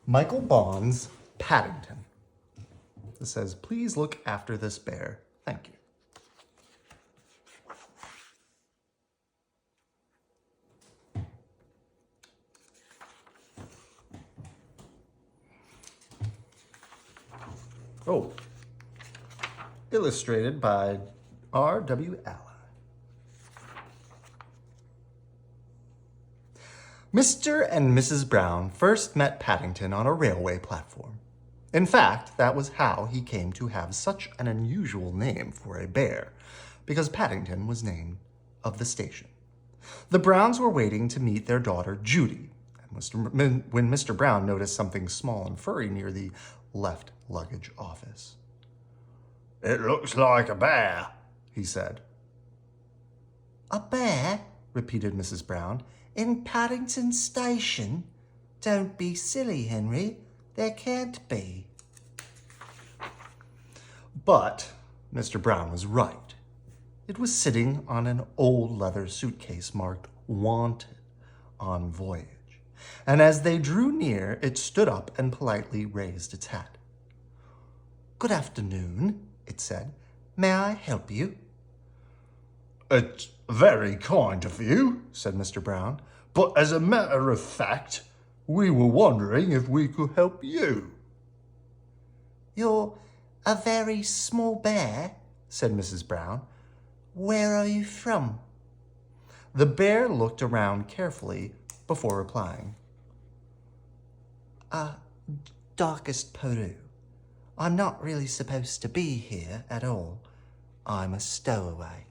Michael Bond's Paddington. It says, please look after this bear. Thank you. Oh, illustrated by R.W. Allen. Mr. and Mrs. Brown first met Paddington on a railway platform. In fact, that was how he came to have such an unusual name for a bear, because Paddington was named of the station. The Browns were waiting to meet their daughter, Judy, and when Mr. Brown noticed something small and furry near the left luggage office. "It looks like a bear," he said. "A bear?" repeated Mrs. Brown. "In Paddington Station? Don't be silly, Henry. There can't be." But Mr. Brown was right. It was sitting on an old leather suitcase marked "Wanted" on voyage. And as they drew near, it stood up and politely raised its hat. "Good afternoon," it said. "May I help you?" "It's very kind of you," said Mr. Brown, "but as a matter of fact, we were wondering if we could help you." "You're a very small bear," said Mrs. Brown. "Where are you from?" The bear looked around carefully before replying. Darkest Peru. I'm not really supposed to be here at all. I'm a stowaway."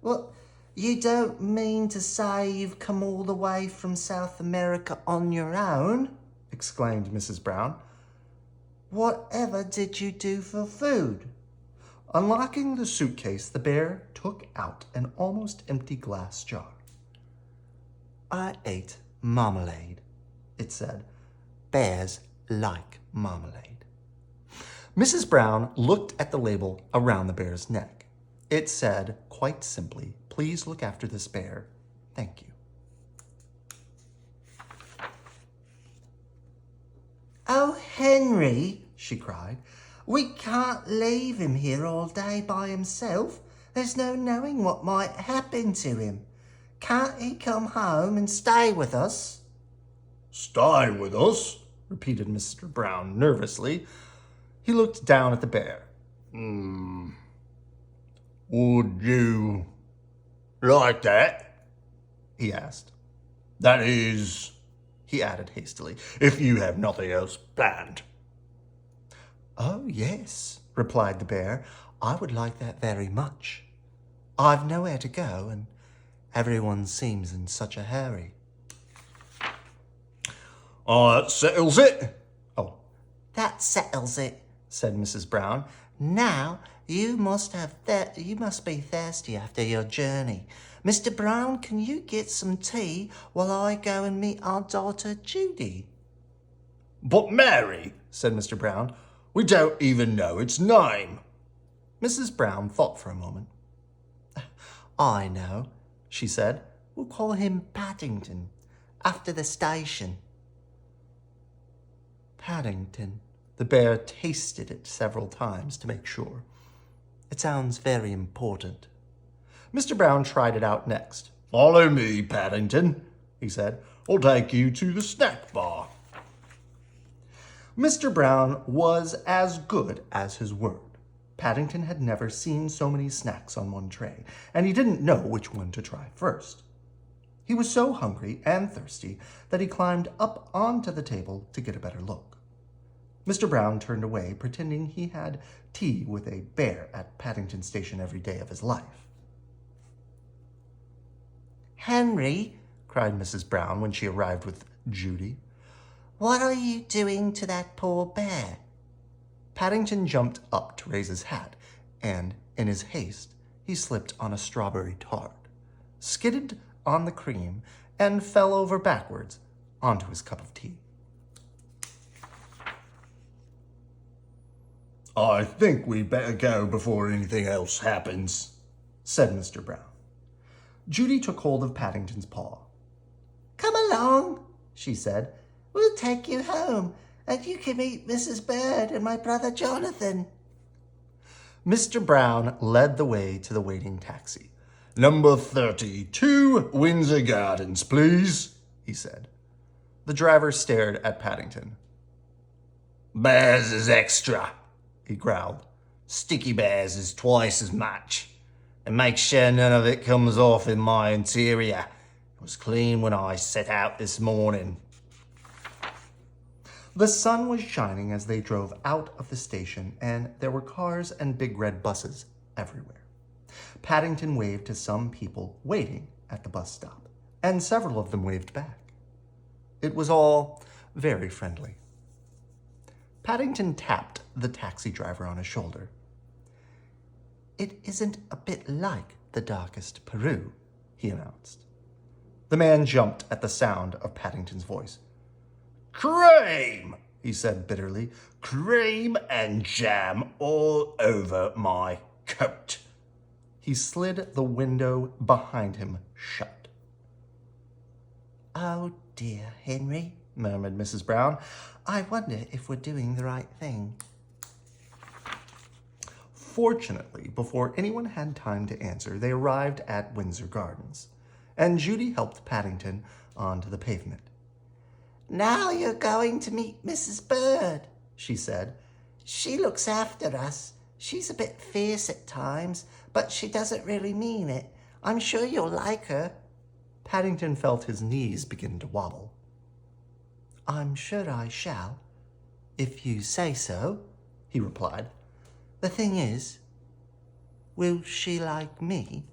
"Well, you don't mean to say you've come all the way from South America on your own?" exclaimed Mrs. Brown. "Whatever did you do for food?" Unlocking the suitcase, the bear took out an almost empty glass jar. "I ate marmalade," it said. "Bears like marmalade." Mrs. Brown looked at the label around the bear's neck. It said, quite simply, please look after this bear. Thank you. "Oh, Henry," she cried, "we can't leave him here all day by himself. There's no knowing what might happen to him. Can't he come home and stay with us?" "Stay with us?" repeated Mr. Brown nervously. He looked down at the bear. "Would you like that?" he asked. "That is," he added hastily, "if you have nothing else planned." "Oh, yes," replied the bear. "I would like that very much. I've nowhere to go, and everyone seems in such a hurry." "That settles it." "Oh, "That settles it," said Mrs. Brown. "Now you must be thirsty after your journey. Mr. Brown, can you get some tea while I go and meet our daughter Judy?" "But Mary," said Mr. Brown, "we don't even know its name." Mrs. Brown thought for a moment. "I know," she said. "We'll call him Paddington, after the station." Paddington. The bear tasted it several times to make sure. "It sounds very important." Mr. Brown tried it out next. "Follow me, Paddington," he said. "I'll take you to the snack bar." Mr. Brown was as good as his word. Paddington had never seen so many snacks on one tray, and he didn't know which one to try first. He was so hungry and thirsty that he climbed up onto the table to get a better look. Mr. Brown turned away, pretending he had tea with a bear at Paddington Station every day of his life. "Henry," cried Mrs. Brown when she arrived with Judy, "what are you doing to that poor bear?" Paddington jumped up to raise his hat, and, in his haste, he slipped on a strawberry tart, skidded on the cream, and fell over backwards onto his cup of tea. "I think we'd better go before anything else happens," said Mr. Brown. Judy took hold of Paddington's paw. "Come along. she said. We'll take you home, and you can meet Mrs. Bird and my brother Jonathan. Mr. Brown led the way to the waiting taxi. Number 32, Windsor Gardens, please, he said. The driver stared at Paddington. Bears is extra, He growled. Sticky bears is twice as much. And make sure none of it comes off in my interior. It was clean when I set out this morning. The sun was shining as they drove out of the station, and there were cars and big red buses everywhere. Paddington waved to some people waiting at the bus stop, and several of them waved back. It was all very friendly. Paddington tapped the taxi driver on his shoulder. It isn't a bit like the darkest Peru, he announced. The man jumped at the sound of Paddington's voice. Cream, he said bitterly. Cream and jam all over my coat. He slid the window behind him shut. Oh dear, Henry, murmured Mrs. Brown. I wonder if we're doing the right thing. Fortunately, before anyone had time to answer, they arrived at Windsor Gardens, and Judy helped Paddington onto the pavement. Now you're going to meet Mrs. Bird, she said. She looks after us. She's a bit fierce at times, but she doesn't really mean it. I'm sure you'll like her. Paddington felt his knees begin to wobble. I'm sure I shall, if you say so, he replied. The thing is, will she like me?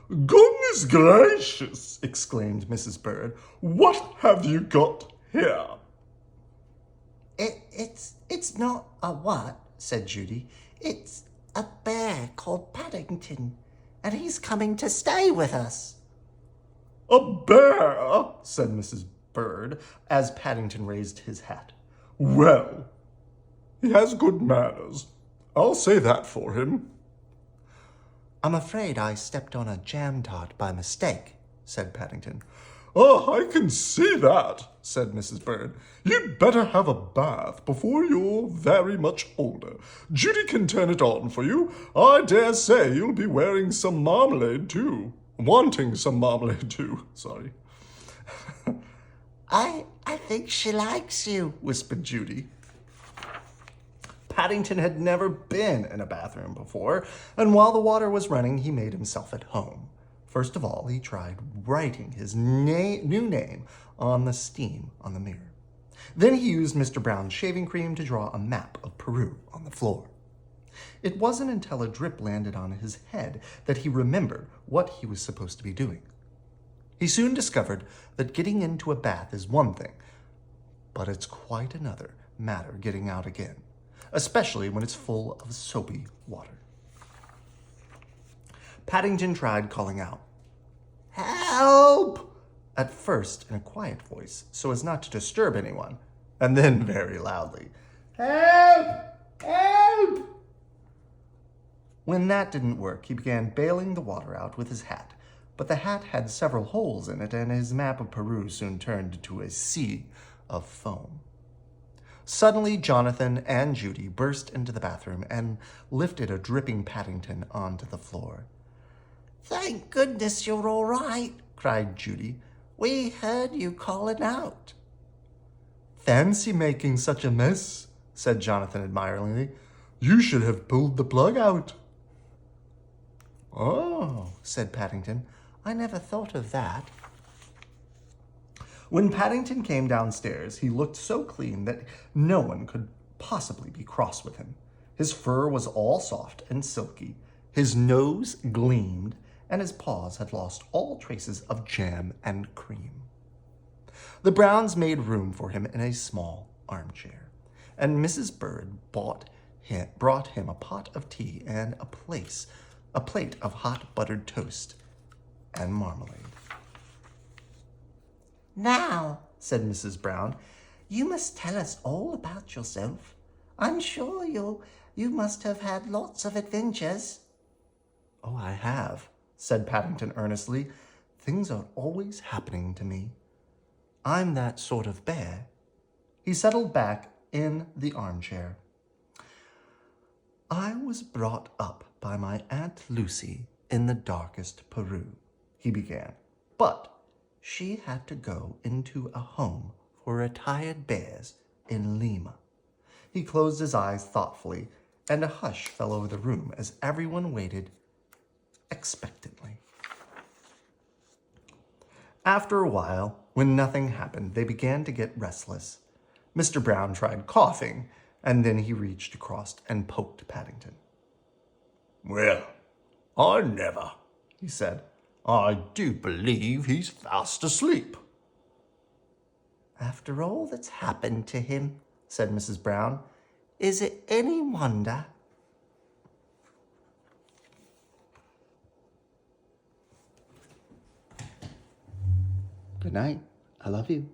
Goodness gracious, exclaimed Mrs. Bird. What have you got here? It's not a what, said Judy. It's a bear called Paddington, and he's coming to stay with us. A bear, said Mrs. Bird, as Paddington raised his hat. Well, he has good manners. I'll say that for him. I'm afraid I stepped on a jam tart by mistake, said Paddington. Oh, I can see that, said Mrs. Bird. You'd better have a bath before you're very much older. Judy can turn it on for you. I dare say you'll be wearing some marmalade, too. Wanting some marmalade, too. Sorry. I think she likes you, whispered Judy. Paddington had never been in a bathroom before, and while the water was running, he made himself at home. First of all, he tried writing his new name on the steam on the mirror. Then he used Mr. Brown's shaving cream to draw a map of Peru on the floor. It wasn't until a drip landed on his head that he remembered what he was supposed to be doing. He soon discovered that getting into a bath is one thing, but it's quite another matter getting out again, especially when it's full of soapy water. Paddington tried calling out, Help! At first in a quiet voice, so as not to disturb anyone, and then very loudly, Help! Help! When that didn't work, he began bailing the water out with his hat, but the hat had several holes in it, and his map of Peru soon turned into a sea of foam. Suddenly, Jonathan and Judy burst into the bathroom and lifted a dripping Paddington onto the floor. Thank goodness you're all right, cried Judy. We heard you calling out. Fancy making such a mess, said Jonathan admiringly. You should have pulled the plug out. Oh, said Paddington. I never thought of that. When Paddington came downstairs, he looked so clean that no one could possibly be cross with him. His fur was all soft and silky, his nose gleamed, and his paws had lost all traces of jam and cream. The Browns made room for him in a small armchair, and Mrs. Bird brought him a pot of tea and a plate of hot buttered toast and marmalade. Now, said Mrs. Brown, you must tell us all about yourself. I'm sure you must have had lots of adventures. Oh, I have, said Paddington earnestly. Things are always happening to me. I'm that sort of bear. He settled back in the armchair. I was brought up by my Aunt Lucy in the darkest Peru, he began, but she had to go into a home for retired bears in Lima. He closed his eyes thoughtfully, and a hush fell over the room as everyone waited expectantly. After a while, when nothing happened, they began to get restless. Mr. Brown tried coughing, and then he reached across and poked Paddington. Well, I never, He said, I do believe he's fast asleep. After all that's happened to him, said Mrs. Brown, is it any wonder? Good night. I love you.